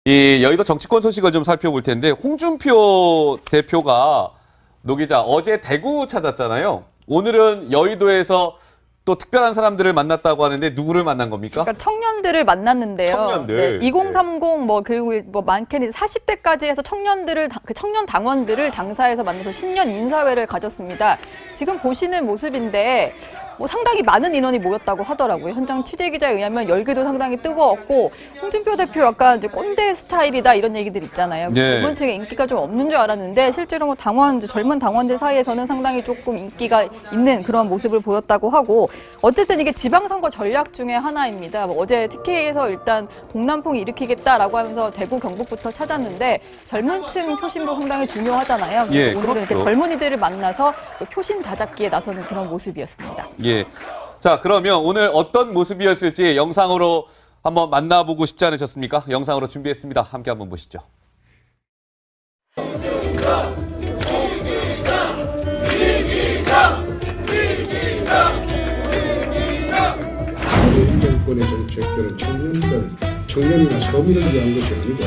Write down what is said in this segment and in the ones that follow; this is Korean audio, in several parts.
이 여의도 정치권 소식을 좀 살펴볼 텐데 홍준표 대표가 노 기자 어제 대구 찾았잖아요. 오늘은 여의도에서 또 특별한 사람들을 만났다고 하는데 누구를 만난 겁니까? 그러니까 청년들을 만났는데요. 청년들. 네, 2030 그리고 많게는 40대까지 해서 청년들을 그 청년 당원들을 당사에서 만나서 신년 인사회를 가졌습니다. 지금 보시는 모습인데 상당히 많은 인원이 모였다고 하더라고요. 현장 취재 기자에 의하면 열기도 상당히 뜨거웠고 홍준표 대표 약간 이제 꼰대 스타일이다 이런 얘기들 있잖아요. 네. 젊은 층에 인기가 좀 없는 줄 알았는데 실제로 젊은 당원들 사이에서는 상당히 조금 인기가 있는 그런 모습을 보였다고 하고 어쨌든 이게 지방선거 전략 중에 하나입니다. 어제 TK에서 일단 동남풍 일으키겠다라고 하면서 대구 경북부터 찾았는데 젊은 층 표심도 상당히 중요하잖아요. 예, 오늘은 그렇죠. 이렇게 젊은이들을 만나서 표심 다잡기에 나서는 그런 모습이었습니다. 예. 자, 그러면 오늘 어떤 모습이었을지 영상으로 한번 만나보고 싶지 않으셨습니까? 영상으로 준비했습니다. 함께 한번 보시죠. 문재인 정권의 정책들은 청년이나 서민을 위한 것이 아니고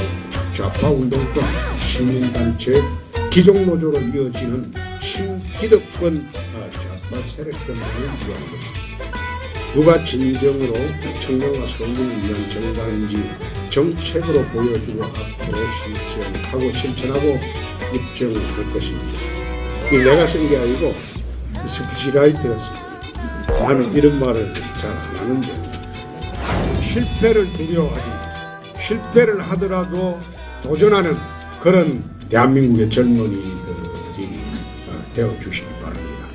좌파 운동권, 시민단체, 기종노조로 이어지는 신기득권 좌파 세력들만을 위한 것입니다. 누가 진정으로 청년과 서민을 위한 정당인지 정책으로 보여주고 앞으로 실천하고 입증할 것입니다. 이 내가 쓴 게 아니고 스피치라이터였습니다. 나는 이런 말을 잘 안 하는데 실패를 두려워하지 실패를 하더라도 도전하는 그런 대한민국의 젊은이들이 되어주시기 바랍니다.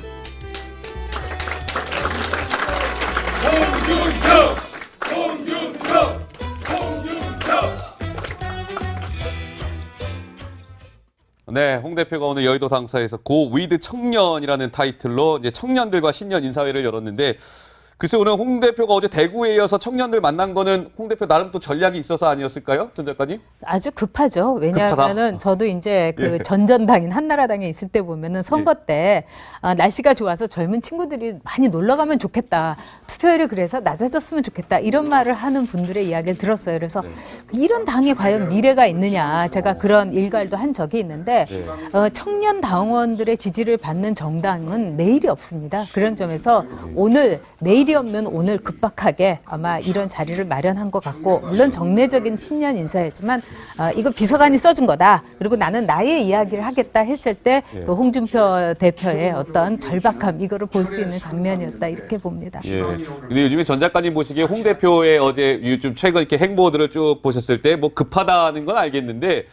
네, 홍 대표가 오늘 여의도 당사에서 고 위드 청년이라는 타이틀로 이제 청년들과 신년 인사회를 열었는데 글쎄 오늘 홍 대표가 어제 대구에 이어서 청년들 만난 거는 홍 대표 나름 또 전략이 있어서 아니었을까요? 전 작가님? 아주 급하죠. 왜냐하면은 저도 이제 그 전전당인 한나라당에 있을 때 보면은 선거 때 날씨가 좋아서 젊은 친구들이 많이 놀러 가면 좋겠다. 투표율이 그래서 낮아졌으면 좋겠다. 이런 말을 하는 분들의 이야기를 들었어요. 그래서 이런 당에 과연 미래가 있느냐. 제가 그런 일갈도 한 적이 있는데 청년 당원들의 지지를 받는 정당은 내일이 없습니다. 그런 점에서 내일이 없는 오늘 급박하게 아마 이런 자리를 마련한 것 같고 물론 정례적인 신년 인사였지만 이거 비서관이 써준 거다. 그리고 나는 나의 이야기를 하겠다 했을 때 그 홍준표 대표의 어떤 절박함 이거를 볼 수 있는 장면이었다 이렇게 봅니다. 예. 근데 요즘에 전 작가님 보시기에 홍 대표의 어제 요즘 최근 이렇게 행보들을 쭉 보셨을 때 뭐 급하다는 건 알겠는데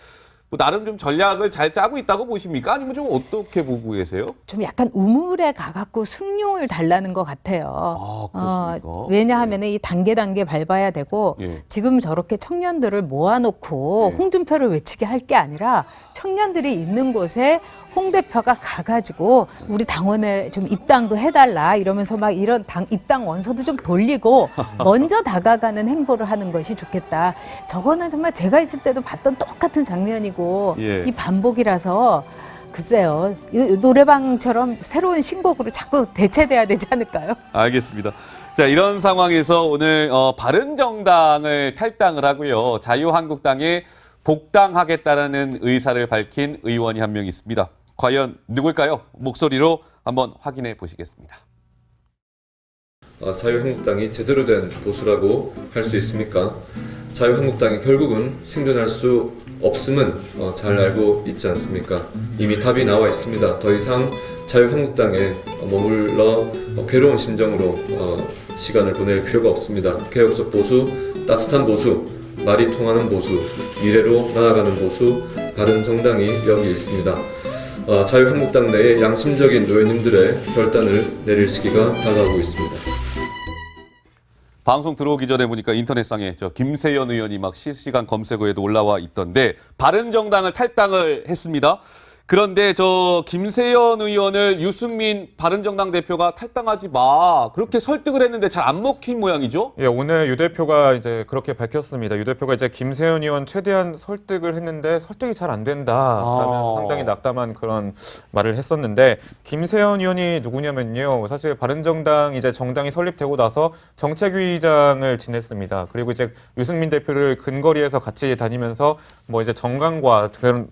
뭐 나름 좀 전략을 잘 짜고 있다고 보십니까? 아니면 좀 어떻게 보고 계세요? 좀 약간 우물에 가갖고 숭늉을 달라는 것 같아요. 아, 그렇습니까? 왜냐하면 이 단계 밟아야 되고 지금 저렇게 청년들을 모아놓고 홍준표를 외치게 할 게 아니라 청년들이 있는 곳에 홍 대표가 가가지고 우리 당원에 좀 입당도 해달라 이러면서 막 이런 입당 원서도 좀 돌리고 먼저 다가가는 행보를 하는 것이 좋겠다. 저거는 정말 제가 있을 때도 봤던 똑같은 장면이고 이 반복이라서 글쎄요. 이 노래방처럼 새로운 신곡으로 자꾸 대체돼야 되지 않을까요? 알겠습니다. 자, 이런 상황에서 오늘 바른정당을 탈당을 하고요. 자유한국당에 복당하겠다라는 의사를 밝힌 의원이 한 명 있습니다. 과연 누굴까요? 목소리로 한번 확인해 보시겠습니다. 자유한국당이 제대로 된 보수라고 할 수 있습니까? 자유한국당이 결국은 생존할 수 없음은 잘 알고 있지 않습니까? 이미 답이 나와 있습니다. 더 이상 자유한국당에 머물러 괴로운 심정으로 시간을 보낼 필요가 없습니다. 개혁적 보수, 따뜻한 보수, 말이 통하는 보수, 미래로 나아가는 보수, 바른정당이 여기 있습니다. 자유한국당 내에 양심적인 의원님들의 결단을 내릴 시기가 다가오고 있습니다. 방송 들어오기 전에 보니까 인터넷상에 김세연 의원이 막 실시간 검색어에도 올라와 있던데 바른정당을 탈당을 했습니다. 그런데 저 김세연 의원을 유승민 바른정당 대표가 탈당하지 마. 그렇게 설득을 했는데 잘 안 먹힌 모양이죠? 예, 오늘 유 대표가 이제 그렇게 밝혔습니다. 유 대표가 이제 김세연 의원 최대한 설득을 했는데 설득이 잘 안 된다. 라면서 상당히 낙담한 그런 말을 했었는데 김세연 의원이 누구냐면요. 사실 바른정당 이제 정당이 설립되고 나서 정책위의장을 지냈습니다. 그리고 이제 유승민 대표를 근거리에서 같이 다니면서 뭐 이제 정강과 그런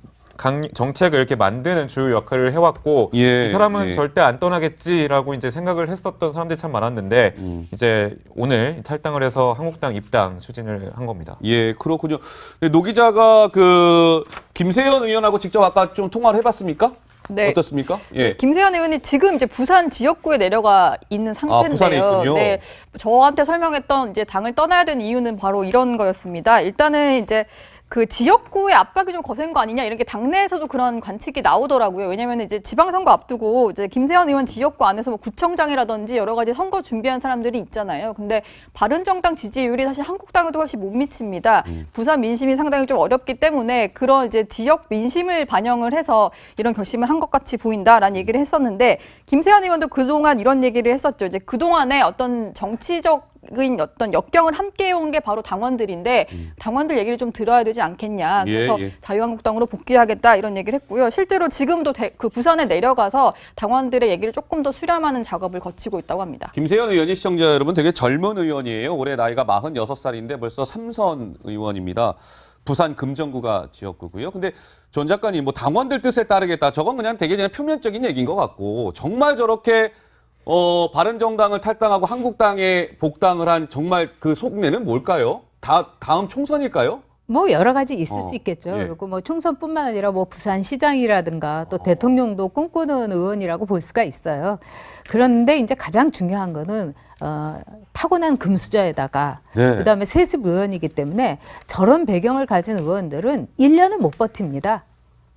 정책을 이렇게 만드는 주요 역할을 해왔고 예, 이 사람은 예. 절대 안 떠나겠지라고 이제 생각을 했었던 사람들이 참 많았는데 이제 오늘 탈당을 해서 한국당 입당 추진을 한 겁니다. 예, 그렇군요. 근데 노 기자가 그 김세연 의원하고 직접 아까 좀 통화를 해봤습니까? 네. 어떻습니까? 예. 김세연 의원이 지금 이제 부산 지역구에 내려가 있는 상태인데요. 부산에 있군요. 네, 저한테 설명했던 이제 당을 떠나야 되는 이유는 바로 이런 거였습니다. 일단은 이제 그 지역구의 압박이 좀 거센 거 아니냐 이런 게 당내에서도 그런 관측이 나오더라고요. 왜냐하면 이제 지방선거 앞두고 이제 김세연 의원 지역구 안에서 뭐 구청장이라든지 여러 가지 선거 준비한 사람들이 있잖아요. 근데 바른정당 지지율이 사실 한국당에도 훨씬 못 미칩니다. 부산 민심이 상당히 좀 어렵기 때문에 그런 이제 지역 민심을 반영을 해서 이런 결심을 한 것 같이 보인다라는 얘기를 했었는데 김세연 의원도 그동안 이런 얘기를 했었죠. 이제 그동안에 어떤 정치적인 어떤 역경을 함께 해온 게 바로 당원들인데 당원들 얘기를 좀 들어야 되지 않겠냐. 그래서 예. 자유한국당으로 복귀하겠다 이런 얘기를 했고요. 실제로 지금도 그 부산에 내려가서 당원들의 얘기를 조금 더 수렴하는 작업을 거치고 있다고 합니다. 김세연 의원이 시청자 여러분 되게 젊은 의원이에요. 올해 나이가 46살인데 벌써 3선 의원입니다. 부산 금정구가 지역구고요. 근데 전 작가님 뭐 당원들 뜻에 따르겠다. 저건 그냥 되게 그냥 표면적인 얘기인 것 같고 정말 저렇게 바른정당을 탈당하고 한국당에 복당을 한 정말 그 속내는 뭘까요? 다음 총선일까요? 뭐 여러 가지 있을 수 있겠죠. 예. 그리고 뭐 총선뿐만 아니라 뭐 부산시장이라든가 또 대통령도 꿈꾸는 의원이라고 볼 수가 있어요. 그런데 이제 가장 중요한 거는 타고난 금수저에다가 네. 그다음에 세습 의원이기 때문에 저런 배경을 가진 의원들은 1년을 못 버팁니다.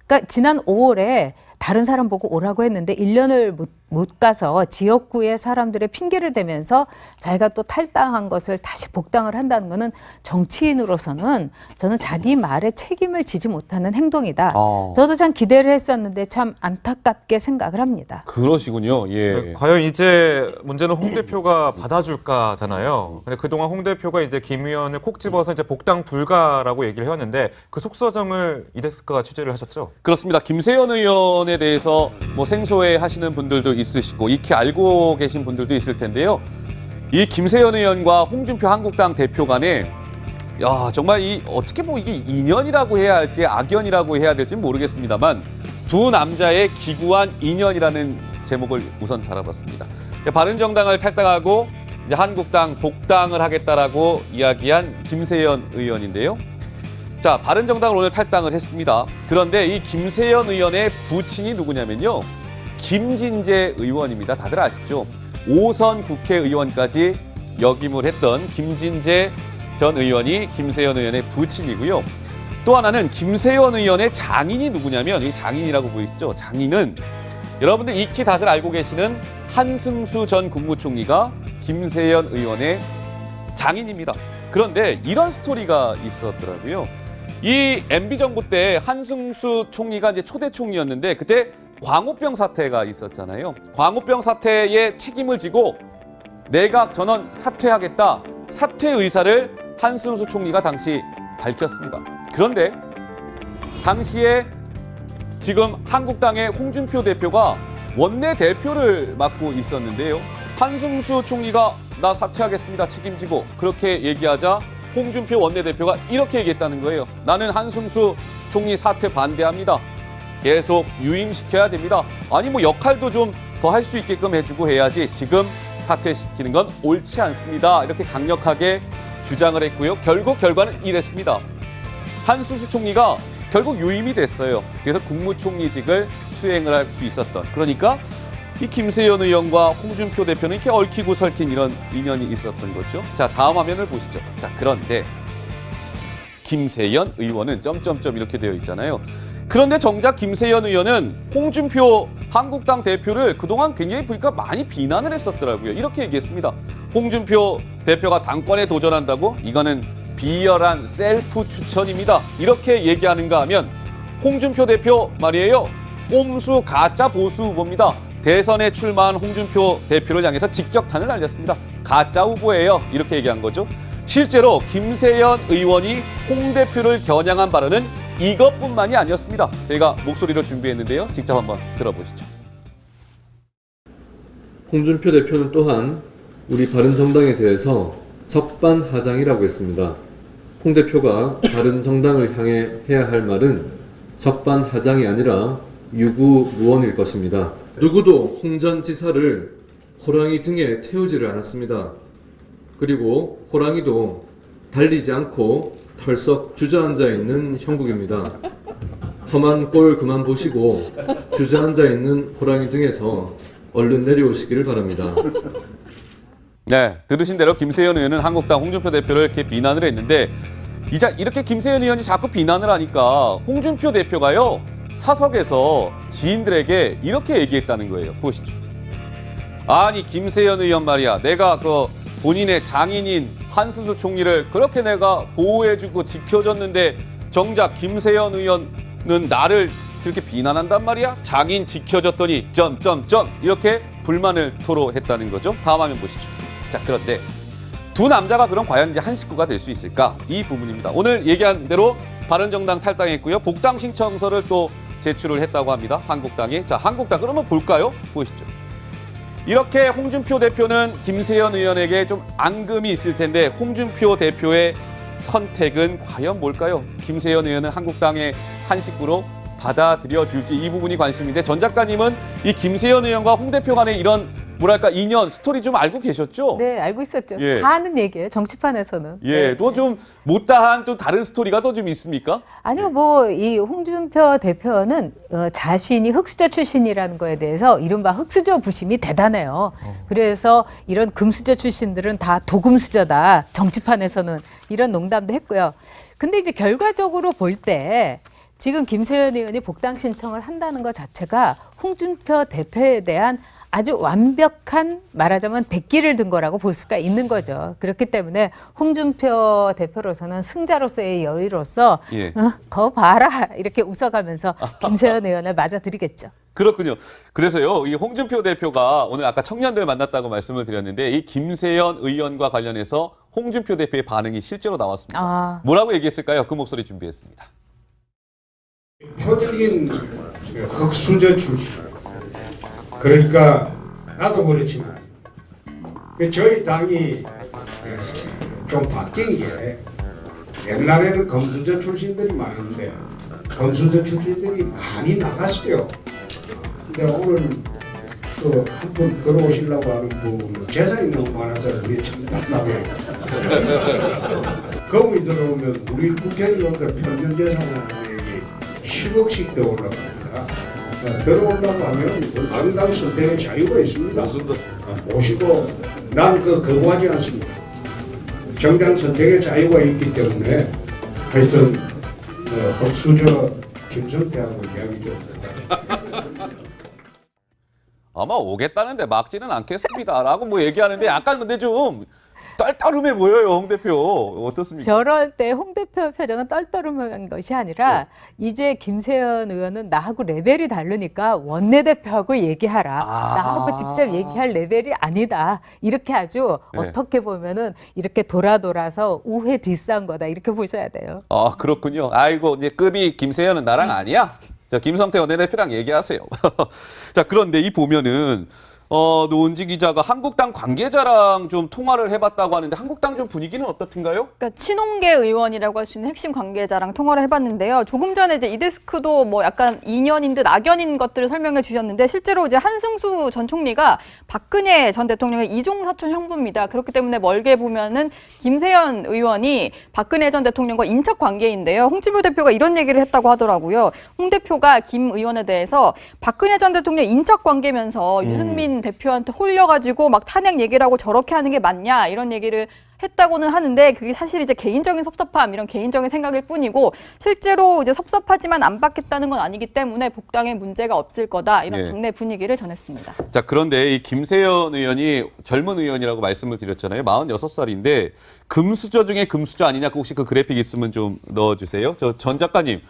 그러니까 지난 5월에 다른 사람 보고 오라고 했는데 1년을 못 가서 지역구의 사람들의 핑계를 대면서 자기가 또 탈당한 것을 다시 복당을 한다는 거는 정치인으로서는 저는 자기 말에 책임을 지지 못하는 행동이다. 저도 참 기대를 했었는데 참 안타깝게 생각을 합니다. 그러시군요. 예. 과연 이제 문제는 홍 대표가 받아줄까잖아요. 근데 그동안 홍 대표가 이제 김 의원을 콕 집어서 이제 복당 불가라고 얘기를 해왔는데 그 속사정을 이 데스크가 취재를 하셨죠? 그렇습니다. 김세연 의원에 대해서 뭐 생소해 하시는 분들도 있으시고 익히 알고 계신 분들도 있을 텐데요. 이 김세연 의원과 홍준표 한국당 대표 간에 정말 이 어떻게 보면 이게 인연이라고 해야 할지 악연이라고 해야 될지 모르겠습니다만 두 남자의 기구한 인연이라는 제목을 우선 달아봤습니다. 바른정당을 탈당하고 이제 한국당 복당을 하겠다라고 이야기한 김세연 의원인데요. 자, 바른정당을 오늘 탈당을 했습니다. 그런데 이 김세연 의원의 부친이 누구냐면요. 김진재 의원입니다. 다들 아시죠? 5선 국회의원까지 역임을 했던 김진재 전 의원이 김세연 의원의 부친이고요. 또 하나는 김세연 의원의 장인이 누구냐면 이 장인이라고 보이시죠? 장인은 여러분들 익히 다들 알고 계시는 한승수 전 국무총리가 김세연 의원의 장인입니다. 그런데 이런 스토리가 있었더라고요. 이 MB 정부 때 한승수 총리가 이제 초대 총리였는데 그때 광우병 사태가 있었잖아요. 광우병 사태에 책임을 지고 내각 전원 사퇴하겠다. 사퇴 의사를 한승수 총리가 당시 밝혔습니다. 그런데 당시에 지금 한국당의 홍준표 대표가 원내대표를 맡고 있었는데요. 한승수 총리가 나 사퇴하겠습니다. 책임지고 그렇게 얘기하자 홍준표 원내대표가 이렇게 얘기했다는 거예요. 나는 한승수 총리 사퇴 반대합니다. 계속 유임시켜야 됩니다. 아니 뭐 역할도 좀 더 할 수 있게끔 해주고 해야지 지금 사퇴시키는 건 옳지 않습니다. 이렇게 강력하게 주장을 했고요. 결국 결과는 이랬습니다. 한승수 총리가 결국 유임이 됐어요. 그래서 국무총리직을 수행을 할 수 있었던. 그러니까 이 김세연 의원과 홍준표 대표는 이렇게 얽히고 설킨 이런 인연이 있었던 거죠. 자, 다음 화면을 보시죠. 자, 그런데 김세연 의원은 점점점 이렇게 되어 있잖아요. 그런데 정작 김세연 의원은 홍준표 한국당 대표를 그동안 굉장히 보니까 많이 비난을 했었더라고요. 이렇게 얘기했습니다. 홍준표 대표가 당권에 도전한다고? 이거는 비열한 셀프 추천입니다. 이렇게 얘기하는가 하면 홍준표 대표 말이에요. 꼼수 가짜 보수 후보입니다. 대선에 출마한 홍준표 대표를 향해서 직격탄을 날렸습니다. 가짜 후보예요. 이렇게 얘기한 거죠. 실제로 김세연 의원이 홍 대표를 겨냥한 발언은 이것뿐만이 아니었습니다. 저희가 목소리로 준비했는데요. 직접 한번 들어보시죠. 홍준표 대표는 또한 우리 바른정당에 대해서 적반하장이라고 했습니다. 홍 대표가 바른정당을 향해 해야 할 말은 적반하장이 아니라 유구무원일 것입니다. 누구도 홍 전 지사를 호랑이 등에 태우지를 않았습니다. 그리고 호랑이도 달리지 않고 털썩 주저앉아 있는 형국입니다. 험한 꼴 그만 보시고 주저앉아 있는 호랑이 등에서 얼른 내려오시기를 바랍니다. 네, 들으신 대로 김세연 의원은 한국당 홍준표 대표를 이렇게 비난을 했는데 이렇게 김세연 의원이 자꾸 비난을 하니까 홍준표 대표가요 사석에서 지인들에게 이렇게 얘기했다는 거예요. 보시죠. 아니 김세연 의원 말이야, 내가 그 본인의 장인인 한순수 총리를 그렇게 내가 보호해주고 지켜줬는데 정작 김세연 의원은 나를 그렇게 비난한단 말이야? 장인 지켜줬더니 점점점 이렇게 불만을 토로했다는 거죠. 다음 화면 보시죠. 자, 그런데 두 남자가 그럼 과연 이제 한 식구가 될 수 있을까? 이 부분입니다. 오늘 얘기한 대로 바른정당 탈당했고요. 복당 신청서를 또 제출을 했다고 합니다. 한국당이. 자, 한국당 그러면 볼까요? 보시죠. 이렇게 홍준표 대표는 김세연 의원에게 좀 앙금이 있을 텐데 홍준표 대표의 선택은 과연 뭘까요? 김세연 의원은 한국당의 한 식구로 받아들여 줄지 이 부분이 관심인데 전 작가님은 이 김세연 의원과 홍 대표 간의 이런 뭐랄까 인연 스토리 좀 알고 계셨죠? 네, 알고 있었죠. 예. 다 아는 얘기예요. 정치판에서는. 예, 네. 또 좀 못다한 또 다른 스토리가 더 좀 있습니까? 아니요, 뭐 이 홍준표 대표는 자신이 흑수저 출신이라는 거에 대해서 이른바 흑수저 부심이 대단해요. 그래서 이런 금수저 출신들은 다 도금수저다. 정치판에서는 이런 농담도 했고요. 근데 이제 결과적으로 볼 때 지금 김세연 의원이 복당 신청을 한다는 것 자체가 홍준표 대표에 대한 아주 완벽한 말하자면 백기를 든 거라고 볼 수가 있는 거죠. 그렇기 때문에 홍준표 대표로서는 승자로서의 여유로서 예. 거 봐라 이렇게 웃어가면서 김세연 의원을 맞아들이겠죠. 그렇군요. 그래서요, 이 홍준표 대표가 오늘 아까 청년들 만났다고 말씀을 드렸는데 이 김세연 의원과 관련해서 홍준표 대표의 반응이 실제로 나왔습니다. 뭐라고 얘기했을까요? 그 목소리 준비했습니다. 표적인 흑수저 출신. 그러니까 나도 그렇지만 저희 당이 좀 바뀐 게 옛날에는 금수저 출신들이 많은데 금수저 출신들이 많이 나갔어요. 근데 오늘 또 한 분 들어오시려고 하는 분은 재산이 너무 많아서 우리 참 답답해요. 그분이 들어오면 우리 국회의원들 평균 재산은 10억씩 더 올라갑니다. 들어오려고 하면 당당 선택의 자유가 있습니다. 오시고 난 거부하지 않습니다. 정당 선택의 자유가 있기 때문에 하여튼 흑수저 김성태하고 이야기 좀 아마 오겠다는데 막지는 않겠습니다라고 뭐 얘기하는데 약간 근데 좀 떨떠름해 보여요, 홍 대표. 어떻습니까? 저럴 때 홍 대표 표정은 떨떠름한 것이 아니라 이제 김세연 의원은 나하고 레벨이 다르니까 원내대표하고 얘기하라. 나하고 직접 얘기할 레벨이 아니다. 이렇게 아주 어떻게 보면은 이렇게 돌아서 우회 뒷싸운 거다. 이렇게 보셔야 돼요. 아, 그렇군요. 아이고, 이제 급이 김세연은 나랑 아니야? 자, 김성태 원내대표랑 얘기하세요. 자, 그런데 이 보면은 노은지 기자가 한국당 관계자랑 좀 통화를 해봤다고 하는데 한국당 좀 분위기는 어떻든가요? 그러니까 친홍계 의원이라고 할 수 있는 핵심 관계자랑 통화를 해봤는데요. 조금 전에 이제 이 데스크도 뭐 약간 인연인 듯 악연인 것들을 설명해 주셨는데 실제로 이제 한승수 전 총리가 박근혜 전 대통령의 이종사촌 형부입니다. 그렇기 때문에 멀게 보면은 김세연 의원이 박근혜 전 대통령과 인척 관계인데요. 홍준표 대표가 이런 얘기를 했다고 하더라고요. 홍 대표가 김 의원에 대해서 박근혜 전 대통령 인척 관계면서 유승민 대표한테 홀려가지고 막 탄핵 얘기를 하고 저렇게 하는 게 맞냐 이런 얘기를 했다고는 하는데 그게 사실 이제 개인적인 섭섭함 이런 개인적인 생각일 뿐이고 실제로 이제 섭섭하지만 안 받겠다는 건 아니기 때문에 복당에 문제가 없을 거다 이런 당내 분위기를 전했습니다. 자, 그런데 이 김세연 의원이 젊은 의원이라고 말씀을 드렸잖아요. 46살인데 금수저 중에 금수저 아니냐? 혹시 그 그래픽 있으면 좀 넣어주세요. 저 전 작가님.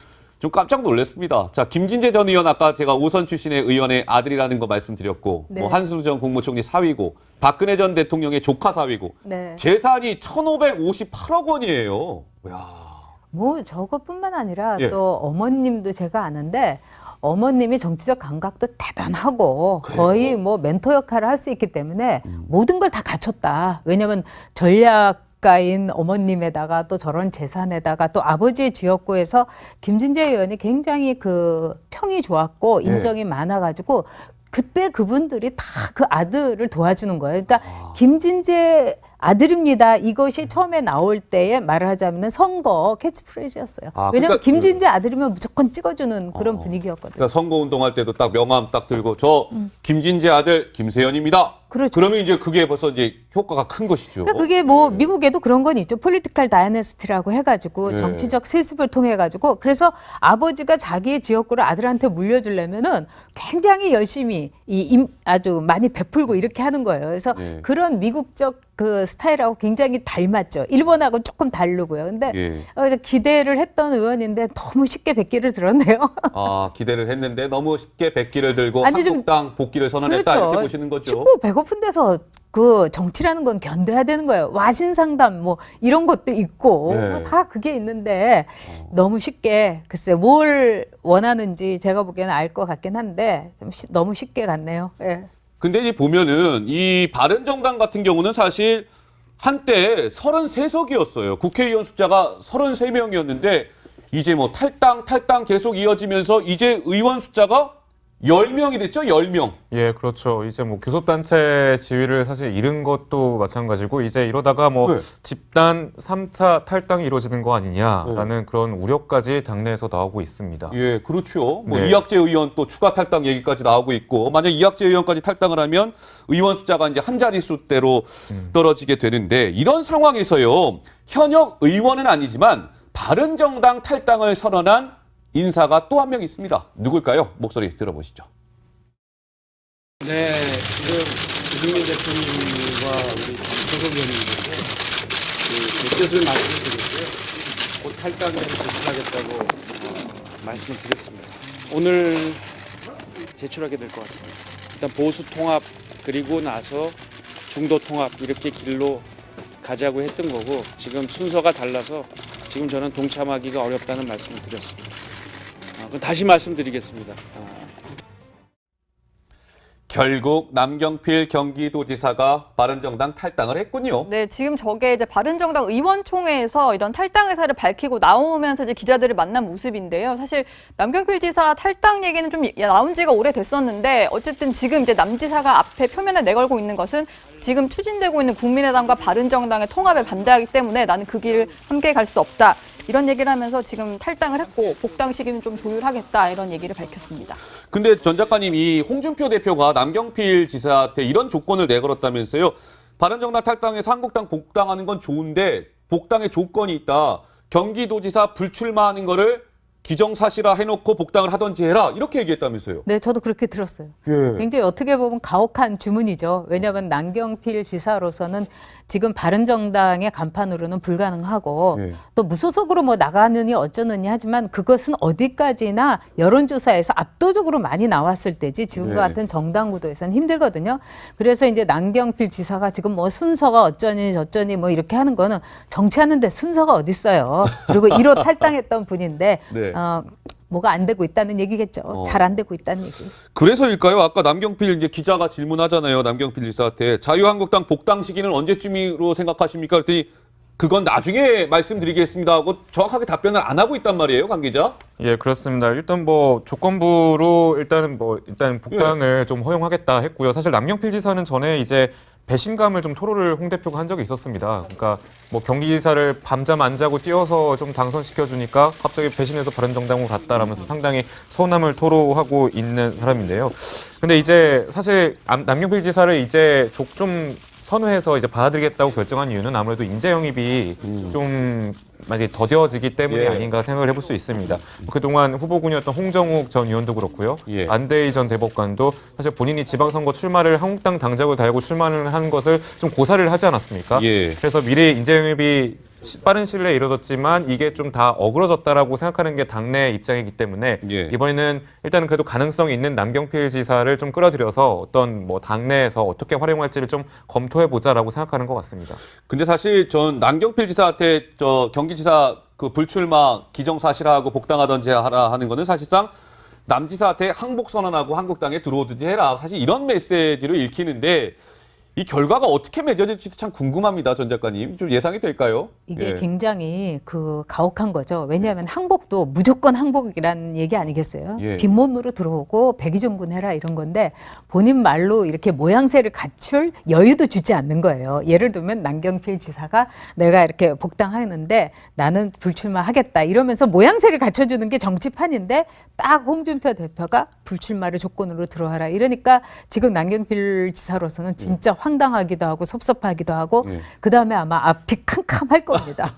좀 깜짝 놀랐습니다. 자, 김진재 전 의원 아까 제가 오선 출신의 의원의 아들이라는 거 말씀드렸고 네. 뭐 한수루 전 국무총리 사위고 박근혜 전 대통령의 조카 사위고 네. 재산이 1,558억 원이에요. 야. 뭐 저것뿐만 아니라 예. 또 어머님도 제가 아는데 어머님이 정치적 감각도 대단하고 그래요? 거의 뭐 멘토 역할을 할 수 있기 때문에 모든 걸 다 갖췄다. 왜냐하면 전략가인 어머님에다가 또 저런 재산에다가 또 아버지의 지역구에서 김진재 의원이 굉장히 그 평이 좋았고 인정이 많아가지고 그때 그분들이 다 그 아들을 도와주는 거예요. 그러니까 김진재 아들입니다. 이것이 처음에 나올 때에 말을 하자면 선거 캐치프레이즈였어요. 왜냐하면 그러니까 김진재 아들이면 무조건 찍어주는 그런 분위기였거든요. 그러니까 선거운동할 때도 딱 명함 딱 들고 저 김진재 아들 김세연입니다. 그렇죠. 그러면 이제 그게 벌써 이제 효과가 큰 것이죠. 그러니까 그게 뭐 미국에도 그런 건 있죠. 폴리티컬 다이내스티라고 해가지고 네. 정치적 세습을 통해가지고 그래서 아버지가 자기의 지역구를 아들한테 물려주려면은 굉장히 열심히 아주 많이 베풀고 이렇게 하는 거예요. 그래서 네. 그런 미국적 그 스타일하고 굉장히 닮았죠. 일본하고 조금 다르고요. 근데 예. 기대를 했던 의원인데 너무 쉽게 뵙기를 들었네요. 기대를 했는데 너무 쉽게 백기를 들고 아니, 좀- 한국당 복귀를 선언했다 그렇죠. 이렇게 보시는 거죠. 춥고 배고픈 데서 그 정치라는 건 견뎌야 되는 거예요. 와신 상담 뭐 이런 것도 있고 네. 뭐다 그게 있는데 너무 쉽게 글쎄 뭘 원하는지 제가 보기에는 알 것 같긴 한데 좀 너무 쉽게 갔네요. 예. 근데 이제 보면은 이 바른정당 같은 경우는 사실 한때 33석이었어요. 국회의원 숫자가 33명이었는데 이제 뭐 탈당 계속 이어지면서 이제 의원 숫자가 10명이 됐죠? 10명. 예, 그렇죠. 이제 뭐 교섭단체 지위를 사실 잃은 것도 마찬가지고 이제 이러다가 뭐 네. 집단 3차 탈당이 이루어지는 거 아니냐라는 그런 우려까지 당내에서 나오고 있습니다. 예, 그렇죠. 뭐 네. 이학재 의원 또 추가 탈당 얘기까지 나오고 있고 만약 이학재 의원까지 탈당을 하면 의원 숫자가 이제 한 자릿수대로 떨어지게 되는데 이런 상황에서요. 현역 의원은 아니지만 바른정당 탈당을 선언한 인사가 또 한 명 있습니다. 누굴까요? 목소리 들어보시죠. 네, 지금 유승민 대표님과 우리 조석 의원님께서 그 뜻을 말씀을 드렸고요. 곧 탈당을 제출하겠다고 말씀을 드렸습니다. 오늘 제출하게 될 것 같습니다. 일단 보수 통합 그리고 나서 중도 통합 이렇게 길로 가자고 했던 거고 지금 순서가 달라서 지금 저는 동참하기가 어렵다는 말씀을 드렸습니다. 그럼 다시 말씀드리겠습니다. 결국 남경필 경기도지사가 바른정당 탈당을 했군요. 네, 지금 저게 이제 바른정당 의원총회에서 이런 탈당 의사를 밝히고 나오면서 이제 기자들을 만난 모습인데요. 사실 남경필 지사 탈당 얘기는 좀 나온 지가 오래됐었는데 어쨌든 지금 이제 남 지사가 앞에 표면에 내걸고 있는 것은 지금 추진되고 있는 국민의당과 바른정당의 통합에 반대하기 때문에 나는 그 길을 함께 갈 수 없다. 이런 얘기를 하면서 지금 탈당을 했고 복당 시기는 좀 조율하겠다 이런 얘기를 밝혔습니다. 근데 전 작가님 이 홍준표 대표가 남경필 지사한테 이런 조건을 내걸었다면서요. 바른정당 탈당해서 한국당 복당하는 건 좋은데 복당의 조건이 있다. 경기도지사 불출마하는 거를 기정사실화 해놓고 복당을 하던지 해라. 이렇게 얘기했다면서요. 네, 저도 그렇게 들었어요. 예. 굉장히 어떻게 보면 가혹한 주문이죠. 왜냐하면 남경필 지사로서는 지금 바른정당의 간판으로는 불가능하고 예. 또 무소속으로 뭐 나가느니 어쩌느니 하지만 그것은 어디까지나 여론조사에서 압도적으로 많이 나왔을 때지 지금과 네. 같은 정당 구도에서는 힘들거든요. 그래서 이제 남경필 지사가 지금 뭐 순서가 어쩌니 저쩌니 뭐 이렇게 하는 거는 정치하는데 순서가 어디 있어요. 그리고 1호 탈당했던 분인데 네. 뭐가 안 되고 있다는 얘기겠죠. 잘 안 되고 있다는 얘기. 그래서일까요? 아까 남경필 이제 기자가 질문하잖아요. 남경필 지사한테 자유한국당 복당 시기는 언제쯤으로 생각하십니까? 그랬더니 그건 나중에 말씀드리겠습니다 하고 정확하게 답변을 안 하고 있단 말이에요, 관 기자. 예, 그렇습니다. 일단 뭐 조건부로 일단 복당을 좀 허용하겠다 했고요. 사실 남경필 지사는 전에 이제 배신감을 좀 토로를 홍 대표가 한 적이 있었습니다. 그러니까 뭐 경기지사를 밤잠 안 자고 뛰어서 좀 당선시켜 주니까 갑자기 배신해서 바른정당으로 갔다라면서 상당히 서운함을 토로하고 있는 사람인데요. 근데 이제 사실 남경필 지사를 이제 좀 선회해서 이제 받아들이겠다고 결정한 이유는 아무래도 인재 영입이 좀 많이 더뎌지기 때문이 예. 아닌가 생각을 해볼 수 있습니다. 그동안 후보군이었던 홍정욱 전 의원도 그렇고요. 예. 안대희 전 대법관도 사실 본인이 지방선거 출마를 한국당 당적을 달고 출마를 한 것을 좀 고사를 하지 않았습니까? 예. 그래서 미래 인재 영입이 빠른 시일 내에 이루어졌지만 이게 좀 다 어그러졌다라고 생각하는 게 당내 입장이기 때문에 예. 이번에는 일단은 그래도 가능성이 있는 남경필 지사를 좀 끌어들여서 어떤 뭐 당내에서 어떻게 활용할지를 좀 검토해 보자라고 생각하는 것 같습니다. 근데 사실 전 남경필 지사한테 경기지사 그 불출마 기정사실화하고 복당하던지 하라 하는 거는 사실상 남 지사한테 항복 선언하고 한국당에 들어오든지 해라. 사실 이런 메시지로 읽히는데 이 결과가 어떻게 맺어질지도 참 궁금합니다, 전 작가님. 좀 예상이 될까요? 이게 예. 굉장히 가혹한 거죠. 왜냐하면 항복도 무조건 항복이라는 얘기 아니겠어요? 예. 빈몸으로 들어오고 백의종군해라 이런 건데 본인 말로 이렇게 모양새를 갖출 여유도 주지 않는 거예요. 예를 들면 남경필 지사가 내가 이렇게 복당하는데 나는 불출마하겠다 이러면서 모양새를 갖춰주는 게 정치판인데 딱 홍준표 대표가 불출마를 조건으로 들어와라 이러니까 지금 남경필 지사로서는 진짜 황당하기도 하고 섭섭하기도 하고 예. 그다음에 아마 앞이 캄캄할 겁니다.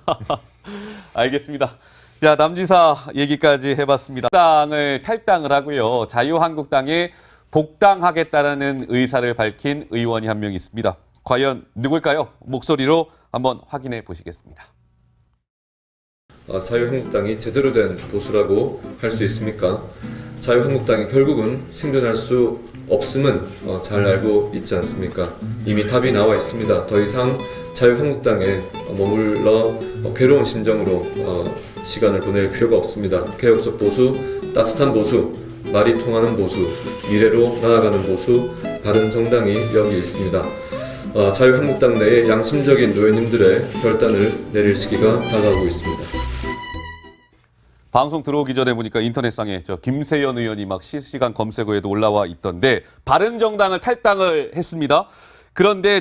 알겠습니다. 자, 남지사 얘기까지 해봤습니다. 당을 탈당을 하고요. 자유한국당에 복당하겠다는 의사를 밝힌 의원이 한 명 있습니다. 과연 누굴까요? 목소리로 한번 확인해 보시겠습니다. 자유한국당이 제대로 된 보수라고 할 수 있습니까? 자유한국당이 결국은 생존할 수 없음은 잘 알고 있지 않습니까? 이미 답이 나와 있습니다. 더 이상 자유한국당에 머물러 괴로운 심정으로 시간을 보낼 필요가 없습니다. 개혁적 보수, 따뜻한 보수, 말이 통하는 보수, 미래로 나아가는 보수, 바른정당이 여기 있습니다. 자유한국당 내에 양심적인 의원님들의 결단을 내릴 시기가 다가오고 있습니다. 방송 들어오기 전에 보니까 인터넷상에 김세연 의원이 막 실시간 검색어에도 올라와 있던데 바른정당을 탈당을 했습니다. 그런데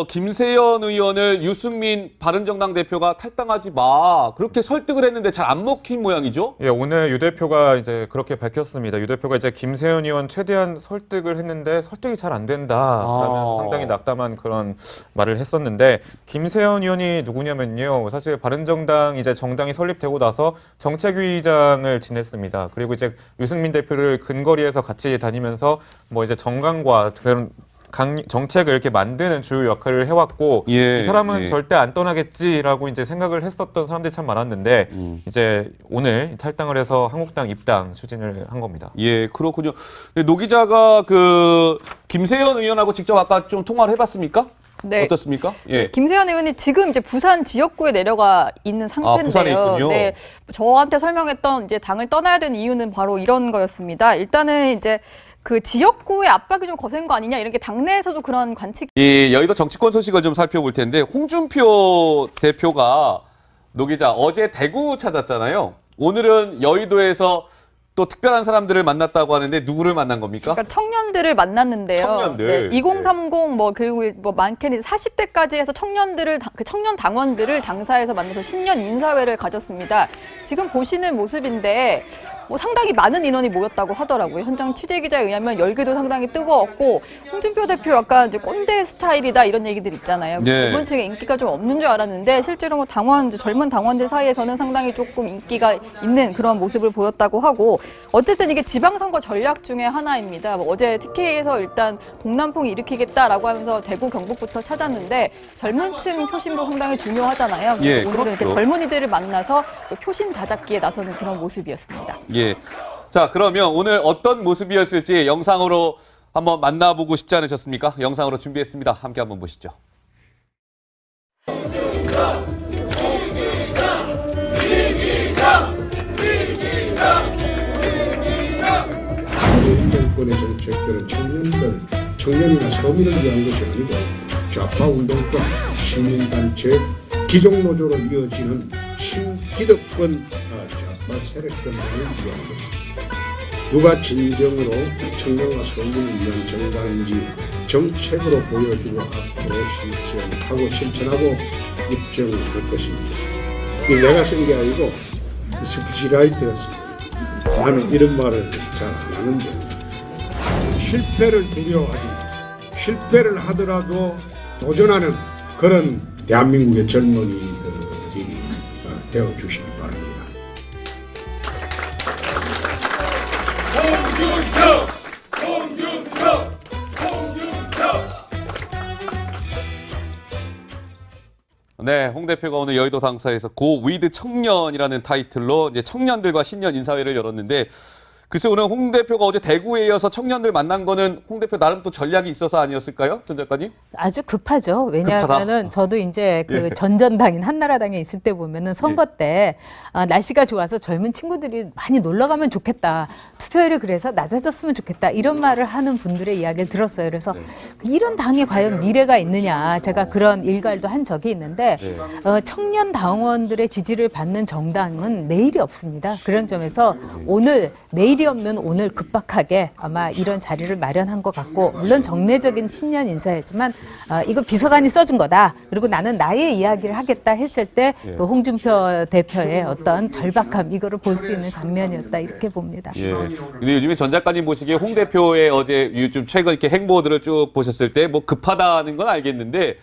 김세연 의원을 유승민 바른정당 대표가 탈당하지 마 그렇게 설득을 했는데 잘 안 먹힌 모양이죠? 예, 오늘 유 대표가 이제 그렇게 밝혔습니다. 유 대표가 이제 김세연 의원 최대한 설득을 했는데 설득이 잘 안 된다라면서 상당히 낙담한 그런 말을 했었는데 김세연 의원이 누구냐면요. 사실 바른정당 이제 정당이 설립되고 나서 정책위의장을 지냈습니다. 그리고 이제 유승민 대표를 근거리에서 같이 다니면서 뭐 이제 정강과 그런 정책을 이렇게 만드는 주요 역할을 해왔고 예, 이 사람은 예. 절대 안 떠나겠지라고 이제 생각을 했었던 사람들이 참 많았는데 이제 오늘 탈당을 해서 한국당 입당 추진을 한 겁니다. 예, 그렇군요. 노 기자가 김세연 의원하고 직접 아까 좀 통화를 해봤습니까? 네. 어떻습니까? 예. 김세연 의원이 지금 이제 부산 지역구에 내려가 있는 상태인데요. 부산에 있군요. 네, 저한테 설명했던 이제 당을 떠나야 되는 이유는 바로 이런 거였습니다. 일단은 이제 그 지역구의 압박이 좀 거센 거 아니냐 이런 게 당내에서도 그런 관측. 이 여의도 정치권 소식을 좀 살펴볼 텐데 홍준표 대표가 노 기자 어제 대구 찾았잖아요. 오늘은 여의도에서 또 특별한 사람들을 만났다고 하는데 누구를 만난 겁니까? 그러니까 청년들을 만났는데요. 청년들. 네, 2030 그리고 많게는 40대까지 해서 청년 당원들을 당사에서 만나서 신년 인사회를 가졌습니다. 지금 보시는 모습인데 상당히 많은 인원이 모였다고 하더라고요. 현장 취재 기자에 의하면 열기도 상당히 뜨거웠고 홍준표 대표 약간 이제 꼰대 스타일이다 이런 얘기들 있잖아요. 네. 젊은 층에 인기가 좀 없는 줄 알았는데 실제로 젊은 당원들 사이에서는 상당히 조금 인기가 있는 그런 모습을 보였다고 하고 어쨌든 이게 지방선거 전략 중에 하나입니다. 어제 TK에서 일단 동남풍 일으키겠다라고 하면서 대구 경북부터 찾았는데 젊은 층 표심도 상당히 중요하잖아요. 예, 오늘은 그렇죠. 이렇게 젊은이들을 만나서 표심 다잡기에 나서는 그런 모습이었습니다. 예. 자, 그러면 오늘 어떤 모습이었을지 영상으로 한번 만나보고 싶지 않으셨습니까? 영상으로 준비했습니다. 함께 한번 보시죠. 문재인 정권의 정책들은 청년이나 서민을 위한 것이 아니고 좌파 운동권, 시민단체, 기종노조로 이어지는 신기득권 좌파 세력들만을 위한 것이다. 누가 진정으로 청년과 서민을 위한 정당인지 정책으로 보여주고 앞으로 실천하고 입증할 것입니다. 이 내가 쓴 게 아니고 스피치라이터가 쓴 거예요. 나는 이런 말을 잘 안 하는데 실패를 두려워하지 실패를 하더라도 도전하는 그런 대한민국의 젊은이들이 되어주시기 바랍니다. 네, 홍 대표가 오늘 여의도 당사에서 고 위드 청년이라는 타이틀로 이제 청년들과 신년 인사회를 열었는데 글쎄 오늘 홍 대표가 어제 대구에 이어서 청년들 만난 거는 홍 대표 나름 또 전략이 있어서 아니었을까요? 전 작가님? 아주 급하죠. 왜냐하면은 저도 이제 그 전전당인 한나라당에 있을 때 보면은 선거 때 날씨가 좋아서 젊은 친구들이 많이 놀러 가면 좋겠다. 투표율이 그래서 낮아졌으면 좋겠다. 이런 말을 하는 분들의 이야기를 들었어요. 그래서 이런 당에 과연 미래가 있느냐. 제가 그런 일갈도 한 적이 있는데 청년 당원들의 지지를 받는 정당은 내일이 없습니다. 그런 점에서 오늘 내일이 없는 오늘 급박하게 아마 이런 자리를 마련한 것 같고 물론 정례적인 신년 인사였지만 이거 비서관이 써준 거다. 그리고 나는 나의 이야기를 하겠다 했을 때 그 홍준표 대표의 어떤 절박함 이거를 볼 수 있는 장면이었다 이렇게 봅니다. 예. 근데 요즘에 전 작가님 보시기에 홍 대표의 어제 요즘 최근 이렇게 행보들을 쭉 보셨을 때 뭐 급하다는 건 알겠는데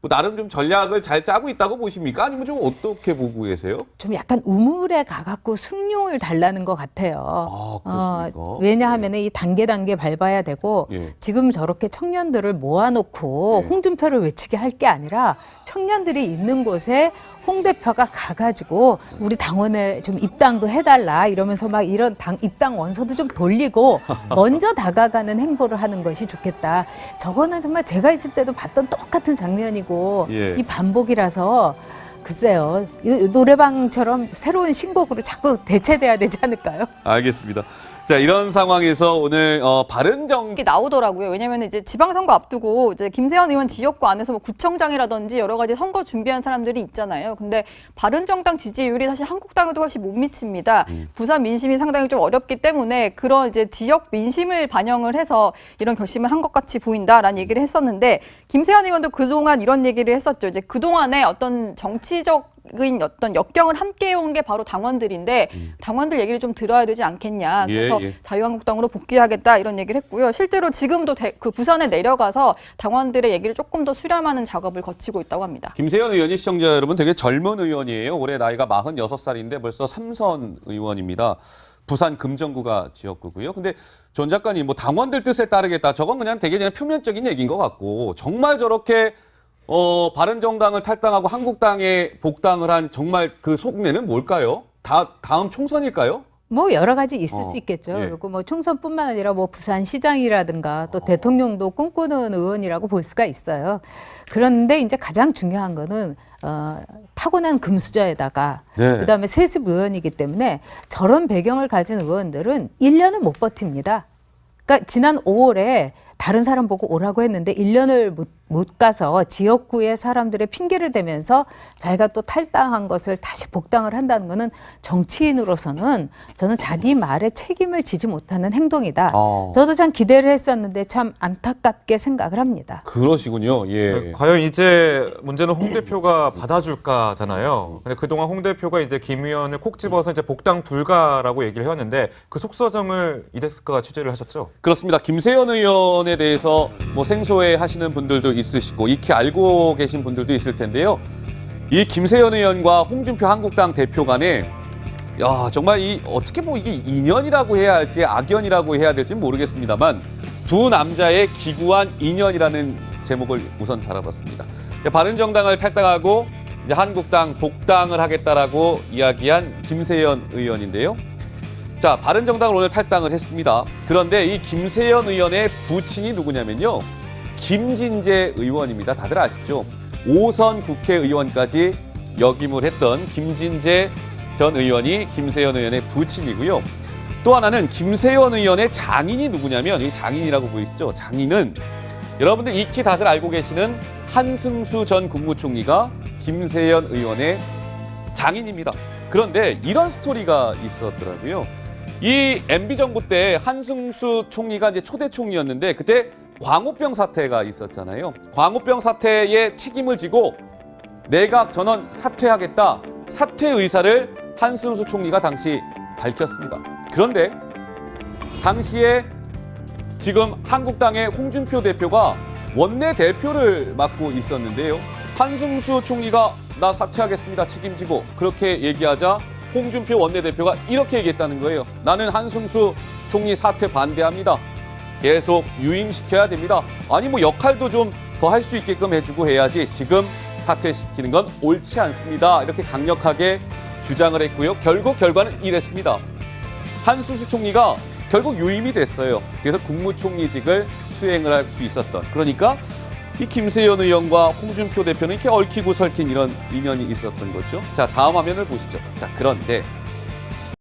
뭐 나름 좀 전략을 잘 짜고 있다고 보십니까? 아니면 좀 어떻게 보고 계세요? 좀 약간 우물에 가갖고 숭늉을 달라는 것 같아요. 아, 그렇습니까? 왜냐하면 이 단계 밟아야 되고 지금 저렇게 청년들을 모아놓고 홍준표를 외치게 할 게 아니라 청년들이 있는 곳에 홍 대표가 가가지고 우리 당원에 좀 입당도 해달라 이러면서 막 이런 입당 원서도 좀 돌리고 먼저 다가가는 행보를 하는 것이 좋겠다. 저거는 정말 제가 있을 때도 봤던 똑같은 장면이고 이 반복이라서 글쎄요. 이 노래방처럼 새로운 신곡으로 자꾸 대체돼야 되지 않을까요? 알겠습니다. 자, 이런 상황에서 오늘 바른정 이게 나오더라고요. 왜냐하면 이제 지방선거 앞두고 이제 김세현 의원 지역구 안에서 뭐 구청장이라든지 여러 가지 선거 준비한 사람들이 있잖아요. 근데 바른정당 지지율이 사실 한국당에도 훨씬 못 미칩니다. 부산 민심이 상당히 좀 어렵기 때문에 그런 이제 지역 민심을 반영을 해서 이런 결심을 한 것 같이 보인다라는 얘기를 했었는데 김세현 의원도 그동안 이런 얘기를 했었죠. 이제 그동안에 어떤 정치적인 어떤 역경을 함께 해온 게 바로 당원들인데 당원들 얘기를 좀 들어야 되지 않겠냐. 그래서 자유한국당으로 복귀하겠다 이런 얘기를 했고요. 실제로 지금도 그 부산에 내려가서 당원들의 얘기를 조금 더 수렴하는 작업을 거치고 있다고 합니다. 김세현 의원이 시청자 여러분 되게 젊은 의원이에요. 올해 나이가 46살인데 벌써 3선 의원입니다. 부산 금정구가 지역구고요. 근데 전 작가님 뭐 당원들 뜻에 따르겠다. 저건 그냥 되게 그냥 표면적인 얘기인 것 같고 정말 저렇게 바른정당을 탈당하고 한국당에 복당을 한 정말 그 속내는 뭘까요? 다음 총선일까요? 뭐 여러 가지 있을 수 있겠죠. 그리고 뭐 총선뿐만 아니라 뭐 부산시장이라든가 또 대통령도 꿈꾸는 의원이라고 볼 수가 있어요. 그런데 이제 가장 중요한 거는 타고난 금수저에다가 그다음에 세습 의원이기 때문에 저런 배경을 가진 의원들은 1년은 못 버팁니다. 그러니까 지난 5월에 다른 사람 보고 오라고 했는데 1년을 못 가서 지역구의 사람들의 핑계를 대면서 자기가 또 탈당한 것을 다시 복당을 한다는 것은 정치인으로서는 저는 자기 말에 책임을 지지 못하는 행동이다. 저도 참 기대를 했었는데 참 안타깝게 생각을 합니다. 그러시군요. 예. 과연 이제 문제는 홍 대표가 받아줄까잖아요. 근데 그동안 홍 대표가 이제 김 의원을 콕 집어서 이제 복당 불가라고 얘기를 해왔는데 그 속사정을 이 데스크가 취재를 하셨죠? 그렇습니다. 김세현 의원에 대해서 뭐 생소해 하시는 분들도 있으시고 익히 알고 계신 분들도 있을 텐데요. 이 김세현 의원과 홍준표 한국당 대표 간에 정말 이 어떻게 뭐 이게 인연이라고 해야 할지 악연이라고 해야 될지 모르겠습니다만 두 남자의 기구한 인연이라는 제목을 우선 달아봤습니다. 바른정당을 탈당하고 이제 한국당 복당을 하겠다라고 이야기한 김세현 의원인데요. 자, 바른정당을 오늘 탈당을 했습니다. 그런데 이 김세현 의원의 부친이 누구냐면요. 김진재 의원입니다. 다들 아시죠? 5선 국회의원까지 역임을 했던 김진재 전 의원이 김세현 의원의 부친이고요. 또 하나는 김세현 의원의 장인이 누구냐면 이 장인이라고 보이시죠? 장인은 여러분들 익히 다들 알고 계시는 한승수 전 국무총리가 김세현 의원의 장인입니다. 그런데 이런 스토리가 있었더라고요. 이 MB 정부 때 한승수 총리가 이제 초대 총리였는데 그때 광우병 사태가 있었잖아요. 광우병 사태에 책임을 지고 내각 전원 사퇴하겠다. 사퇴 의사를 한승수 총리가 당시 밝혔습니다. 그런데 당시에 지금 한국당의 홍준표 대표가 원내대표를 맡고 있었는데요. 한승수 총리가 나 사퇴하겠습니다. 책임지고 그렇게 얘기하자 홍준표 원내대표가 이렇게 얘기했다는 거예요. 나는 한승수 총리 사퇴 반대합니다. 계속 유임시켜야 됩니다. 아니 뭐 역할도 좀 더 할 수 있게끔 해주고 해야지 지금 사퇴시키는 건 옳지 않습니다. 이렇게 강력하게 주장을 했고요. 결국 결과는 이랬습니다. 한수수 총리가 결국 유임이 됐어요. 그래서 국무총리직을 수행을 할 수 있었던. 그러니까 이 김세연 의원과 홍준표 대표는 이렇게 얽히고 설킨 이런 인연이 있었던 거죠. 자, 다음 화면을 보시죠. 자, 그런데